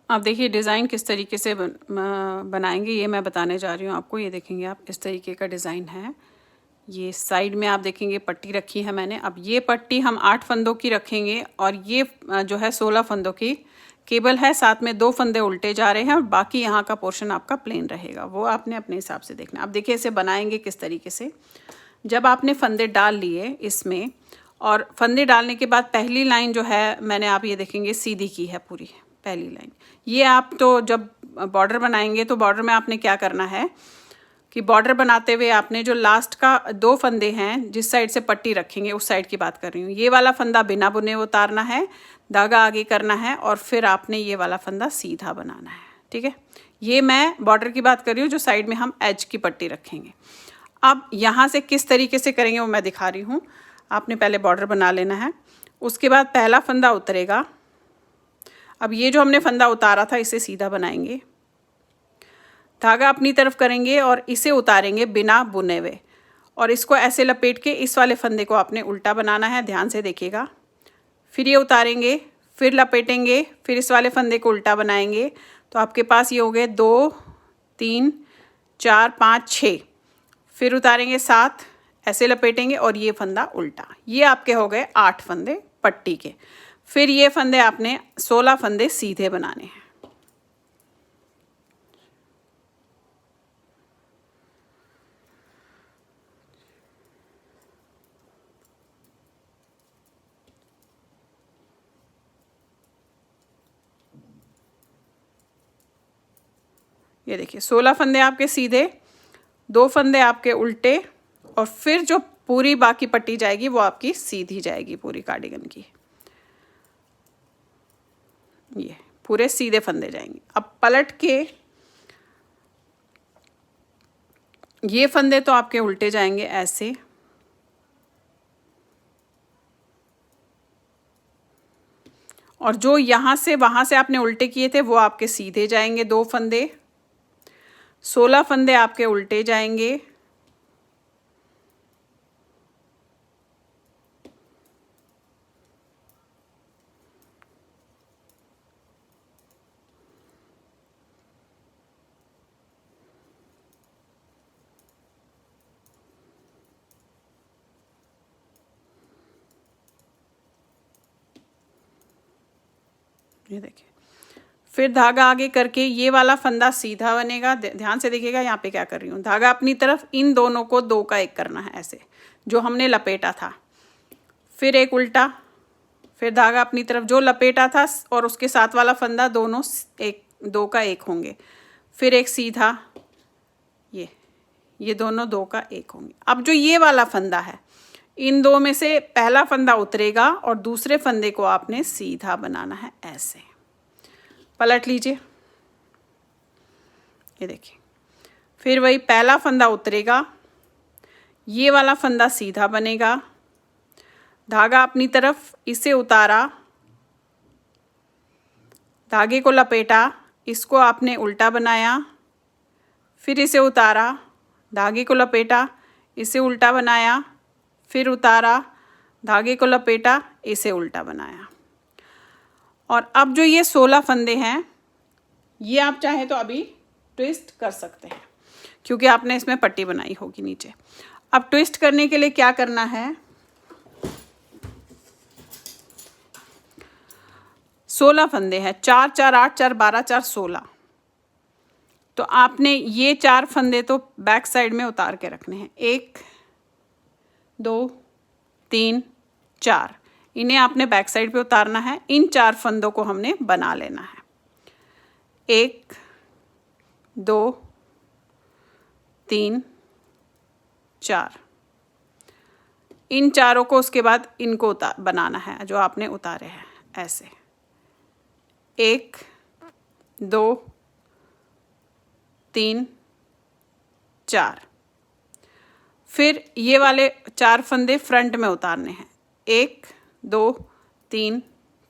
आप देखिए डिज़ाइन किस तरीके से बनाएंगे ये मैं बताने जा रही हूँ आपको। ये देखेंगे आप, इस तरीके का डिज़ाइन है। ये साइड में आप देखेंगे पट्टी रखी है मैंने। अब ये पट्टी हम 8 फंदों की रखेंगे और ये जो है 16 फंदों की केबल है, साथ में 2 फंदे उल्टे जा रहे हैं और बाकी यहाँ का पोर्शन आपका प्लेन रहेगा। वो आपने अपने हिसाब से देखना। अब देखिए इसे बनाएंगे किस तरीके से। जब आपने फंदे डाल लिए इसमें, और फंदे डालने के बाद पहली लाइन जो है मैंने, आप ये देखेंगे सीधी की है पूरी पहली लाइन। ये आप तो जब बॉर्डर बनाएंगे तो बॉर्डर में आपने क्या करना है कि बॉर्डर बनाते हुए आपने जो लास्ट का 2 फंदे हैं जिस साइड से पट्टी रखेंगे उस साइड की बात कर रही हूँ, ये वाला फंदा बिना बुने उतारना है, धागा आगे करना है और फिर आपने ये वाला फंदा सीधा बनाना है। ठीक है, ये मैं बॉर्डर की बात कर रही हूँ जो साइड में हम एज की पट्टी रखेंगे। अब यहाँ से किस तरीके से करेंगे वो मैं दिखा रही हूँ। आपने पहले बॉर्डर बना लेना है, उसके बाद पहला फंदा उतरेगा। अब ये जो हमने फंदा उतारा था इसे सीधा बनाएंगे, धागा अपनी तरफ करेंगे और इसे उतारेंगे बिना बुने हुए और इसको ऐसे लपेट के इस वाले फंदे को आपने उल्टा बनाना है, ध्यान से देखिएगा। फिर ये उतारेंगे, फिर लपेटेंगे, फिर इस वाले फंदे को उल्टा बनाएंगे। तो आपके पास ये हो गए 2 3 4 5 6, फिर उतारेंगे 7, ऐसे लपेटेंगे और ये फंदा उल्टा। ये आपके हो गए 8 फंदे पट्टी के। फिर ये फंदे आपने 16 फंदे सीधे बनाने हैं। ये देखिए 16 फंदे आपके सीधे, 2 फंदे आपके उल्टे और फिर जो पूरी बाकी पट्टी जाएगी वो आपकी सीधी जाएगी पूरी कार्डिगन की। ये पूरे सीधे फंदे जाएंगे। अब पलट के ये फंदे तो आपके उल्टे जाएंगे ऐसे, और जो यहाँ से वहाँ से आपने उल्टे किए थे वो आपके सीधे जाएंगे 2 फंदे। 16 फंदे आपके उल्टे जाएंगे, ये देखिए। फिर धागा आगे करके ये वाला फंदा सीधा बनेगा। ध्यान से देखिएगा यहाँ पे क्या कर रही हूँ। धागा अपनी तरफ, इन दोनों को 2 का 1 करना है ऐसे जो हमने लपेटा था। फिर एक उल्टा, फिर धागा अपनी तरफ जो लपेटा था और उसके साथ वाला फंदा दोनों 2 का 1 होंगे। फिर एक सीधा, ये दोनों 2 का 1 होंगे। अब जो ये वाला फंदा है, इन 2 में से पहला फंदा उतरेगा और दूसरे फंदे को आपने सीधा बनाना है ऐसे। पलट लीजिए, ये देखिए। फिर वही पहला फंदा उतरेगा, ये वाला फंदा सीधा बनेगा, धागा अपनी तरफ, इसे उतारा, धागे को लपेटा, इसको आपने उल्टा बनाया, फिर इसे उतारा, धागे को लपेटा, इसे उल्टा बनाया, फिर उतारा, धागे को लपेटा, इसे उल्टा बनाया। और अब जो ये 16 फंदे हैं ये आप चाहे तो अभी ट्विस्ट कर सकते हैं क्योंकि आपने इसमें पट्टी बनाई होगी नीचे। अब ट्विस्ट करने के लिए क्या करना है, 16 फंदे हैं, 4 4 8 4 12 4 16। तो आपने ये 4 फंदे तो बैक साइड में उतार के रखने हैं। 1 2 3 4, इन्हें आपने बैक साइड पे उतारना है। इन 4 फंदों को हमने बना लेना है। 1 2 3 4, इन चारों को उसके बाद इनको बनाना है जो आपने उतारे हैं ऐसे। 1 2 3 4, फिर ये वाले 4 फंदे फ्रंट में उतारने हैं। 1 2 3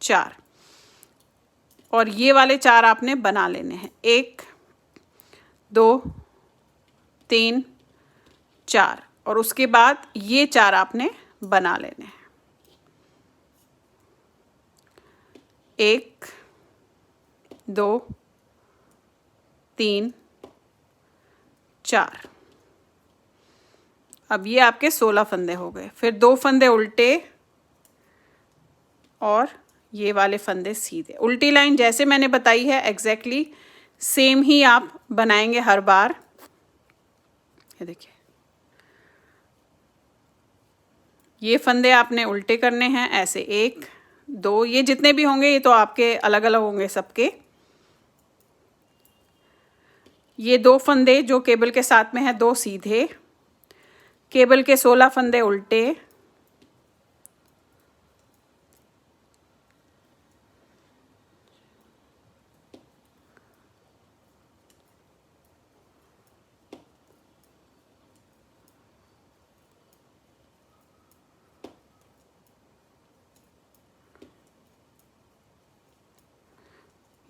4, और ये वाले 4 आपने बना लेने हैं। 1 2 3 4, और उसके बाद ये 4 आपने बना लेने हैं। 1 2 3 4। अब ये आपके 16 फंदे हो गए। फिर 2 फंदे उल्टे और ये वाले फंदे सीधे। उल्टी लाइन जैसे मैंने बताई है एग्जैक्टली सेम ही आप बनाएंगे हर बार। ये देखिए, ये फंदे आपने उल्टे करने हैं ऐसे, 1 2, ये जितने भी होंगे ये तो आपके अलग अलग होंगे सबके। ये 2 फंदे जो केबल के साथ में है 2 सीधे, केबल के 16 फंदे उल्टे,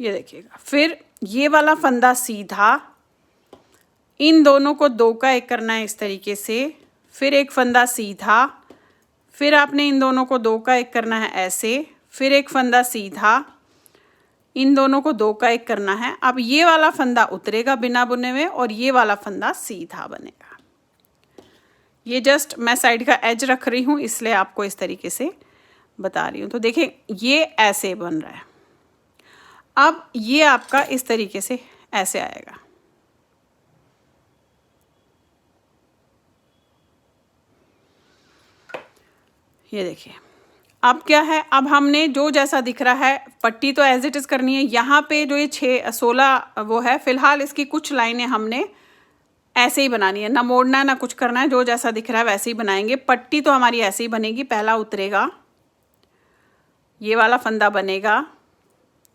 ये देखिएगा। फिर ये वाला फंदा सीधा, इन दोनों को 2 का 1 करना है इस तरीके से। फिर एक फंदा सीधा, फिर आपने इन दोनों को 2 का 1 करना है ऐसे। फिर एक फंदा सीधा, इन दोनों को 2 का 1 करना है। अब ये वाला फंदा उतरेगा बिना बुने हुए और ये वाला फंदा सीधा बनेगा। ये जस्ट मैं साइड का एज रख रही हूँ इसलिए आपको इस तरीके से बता रही हूँ। तो देखिए ये ऐसे बन रहा है। अब ये आपका इस तरीके से ऐसे आएगा। ये देखिए, अब क्या है, अब हमने जो जैसा दिख रहा है पट्टी तो एज इट इज़ करनी है। यहाँ पे जो ये 16 वो है, फिलहाल इसकी कुछ लाइनें हमने ऐसे ही बनानी है, ना मोड़ना है ना कुछ करना है, जो जैसा दिख रहा है वैसे ही बनाएंगे। पट्टी तो हमारी ऐसे ही बनेगी। पहला उतरेगा, ये वाला फंदा बनेगा,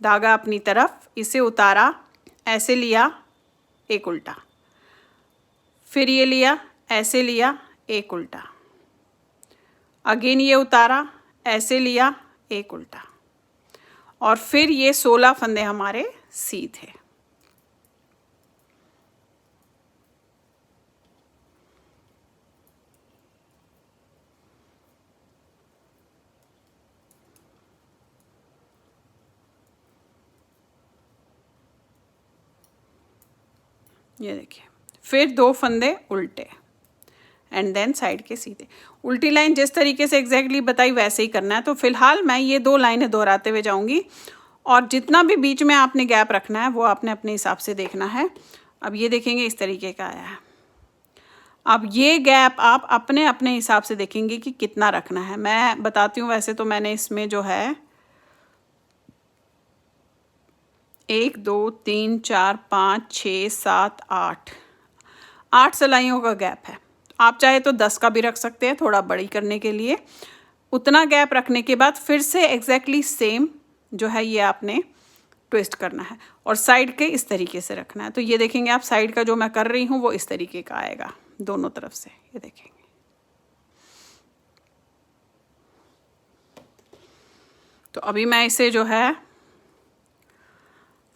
धागा अपनी तरफ, इसे उतारा, ऐसे लिया, एक उल्टा, फिर ये लिया, ऐसे लिया, एक उल्टा, अगेन ये उतारा, ऐसे लिया, एक उल्टा, और फिर ये 16 फंदे हमारे सीधे। ये देखिए, फिर 2 फंदे उल्टे एंड देन साइड के सीधे। उल्टी लाइन जिस तरीके से एग्जैक्टली बताई वैसे ही करना है। तो फिलहाल मैं ये 2 लाइनें दोहराते हुए जाऊंगी और जितना भी बीच में आपने गैप रखना है वो आपने अपने हिसाब से देखना है। अब ये देखेंगे इस तरीके का आया है। अब ये गैप आप अपने अपने हिसाब से देखेंगे कि कितना रखना है। मैं बताती हूँ, वैसे तो मैंने इसमें जो है 1 2 3 4 5 6 7 8 सिलाइयों का गैप है। आप चाहे तो 10 का भी रख सकते हैं थोड़ा बड़ी करने के लिए। उतना गैप रखने के बाद फिर से एग्जैक्टली सेम जो है ये आपने ट्विस्ट करना है और साइड के इस तरीके से रखना है। तो ये देखेंगे आप, साइड का जो मैं कर रही हूँ वो इस तरीके का आएगा दोनों तरफ से। ये देखेंगे, तो अभी मैं इसे जो है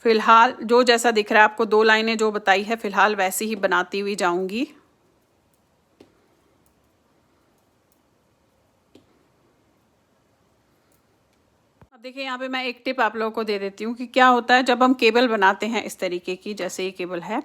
फिलहाल जो जैसा दिख रहा है आपको, 2 लाइनें जो बताई है फिलहाल वैसे ही बनाती हुई जाऊंगी। अब देखिए, यहाँ पे मैं एक टिप आप लोगों को दे देती हूँ कि क्या होता है जब हम केबल बनाते हैं इस तरीके की, जैसे ये केबल है,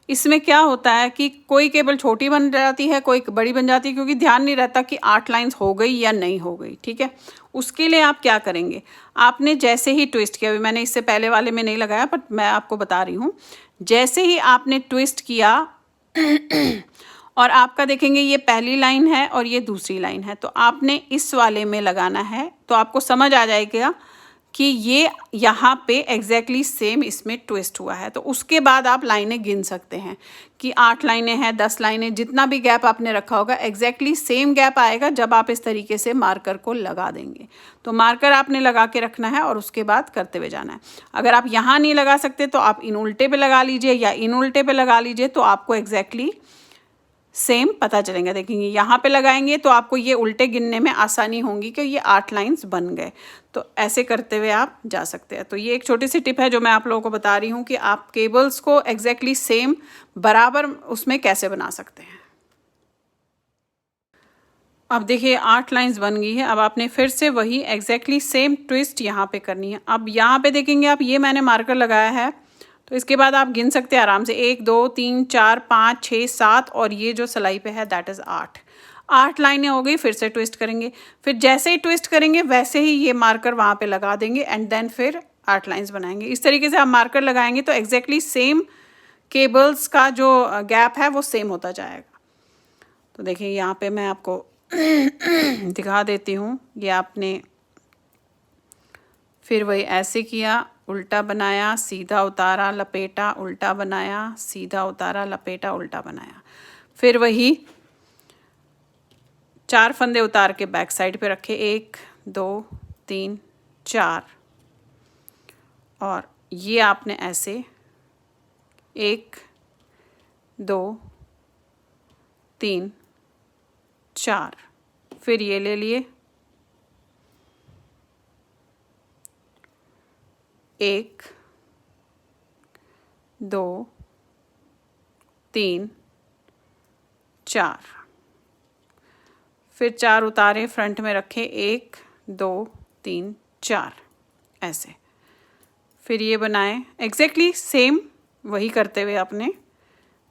इसमें क्या होता है कि कोई केबल छोटी बन जाती है, कोई बड़ी बन जाती है, क्योंकि ध्यान नहीं रहता कि 8 लाइन्स हो गई या नहीं हो गई। ठीक है, उसके लिए आप क्या करेंगे, आपने जैसे ही ट्विस्ट किया, अभी मैंने इससे पहले वाले में नहीं लगाया बट मैं आपको बता रही हूँ, जैसे ही आपने ट्विस्ट किया और आपका देखेंगे ये पहली लाइन है और ये दूसरी लाइन है, तो आपने इस वाले में लगाना है। तो आपको समझ आ जाएगा कि ये यहाँ पे एग्जैक्टली सेम इसमें ट्विस्ट हुआ है। तो उसके बाद आप लाइनें गिन सकते हैं कि 8 लाइनें हैं, 10 लाइनें, जितना भी गैप आपने रखा होगा एग्जैक्टली सेम गैप आएगा जब आप इस तरीके से मार्कर को लगा देंगे। तो मार्कर आपने लगा के रखना है और उसके बाद करते हुए जाना है। अगर आप यहाँ नहीं लगा सकते तो आप इन उल्टे पे लगा लीजिए या इन उल्टे पे लगा लीजिए, तो आपको एग्जैक्टली सेम पता चलेगा। देखेंगे यहाँ पे लगाएंगे तो आपको ये उल्टे गिनने में आसानी होगी कि ये 8 लाइंस बन गए। तो ऐसे करते हुए आप जा सकते हैं। तो ये एक छोटी सी टिप है जो मैं आप लोगों को बता रही हूँ कि आप केबल्स को एग्जैक्टली सेम बराबर उसमें कैसे बना सकते हैं। अब देखिए 8 लाइंस बन गई है। अब आपने फिर से वही एग्जैक्टली सेम ट्विस्ट यहाँ पे करनी है। अब यहाँ पे देखेंगे आप, ये मैंने मार्कर लगाया है, तो इसके बाद आप गिन सकते हैं आराम से 1 2 3 4 5 6 7 और ये जो सिलाई पे है दैट इज़ 8 लाइनें हो गई। फिर से ट्विस्ट करेंगे, फिर जैसे ही ट्विस्ट करेंगे वैसे ही ये मार्कर वहाँ पे लगा देंगे एंड देन फिर 8 लाइंस बनाएंगे। इस तरीके से आप मार्कर लगाएंगे तो एग्जैक्टली सेम केबल्स का जो गैप है वो सेम होता जाएगा। तो देखिए यहाँ पे मैं आपको दिखा देती हूँ। ये आपने फिर वही ऐसे किया, उल्टा बनाया, सीधा उतारा, लपेटा, उल्टा बनाया, सीधा उतारा, लपेटा, उल्टा बनाया। फिर वही 4 फंदे उतार के बैक साइड पे रखे, 1 2 3 4 और ये आपने ऐसे 1 2 3 4 फिर ये ले लिए, 1 2 3 4 फिर 4 उतारे, फ्रंट में रखे, 1 2 3 4 ऐसे। फिर ये बनाए, एग्जैक्टली सेम वही करते हुए आपने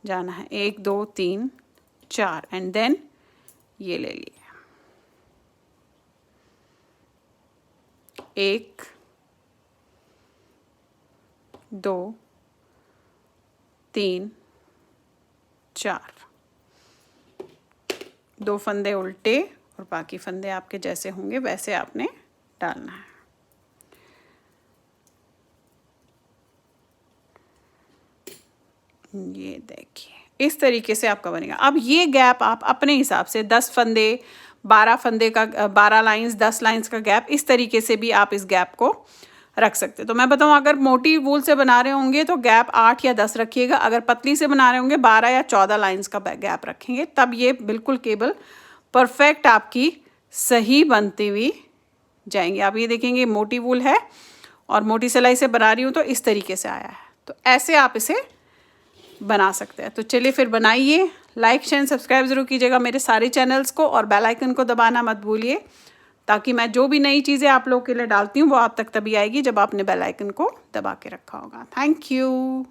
जाना है, 1 2 3 4 एंड देन ये ले लिए, 1 2 3 4 2 फंदे उल्टे और बाकी फंदे आपके जैसे होंगे वैसे आपने डालना है। ये देखिए इस तरीके से आपका बनेगा। अब ये गैप आप अपने हिसाब से 10 फंदे 12 फंदे का 12 लाइंस 10 लाइंस का गैप, इस तरीके से भी आप इस गैप को रख सकते हैं। तो मैं बताऊं, अगर मोटी वूल से बना रहे होंगे तो गैप 8 या 10 रखिएगा, अगर पतली से बना रहे होंगे 12 या 14 लाइंस का गैप रखेंगे, तब ये बिल्कुल केबल परफेक्ट आपकी सही बनती हुई जाएंगी। आप ये देखेंगे मोटी वूल है और मोटी सिलाई से बना रही हूँ तो इस तरीके से आया है। तो ऐसे आप इसे बना सकते हैं। तो चलिए फिर बनाइए, लाइक शेयर सब्सक्राइब ज़रूर कीजिएगा मेरे सारे चैनल्स को और बेल आइकन को दबाना मत भूलिए, ताकि मैं जो भी नई चीज़ें आप लोगों के लिए डालती हूँ वो आप तक तभी आएगी जब आपने बेल आइकन को दबा के रखा होगा। Thank you.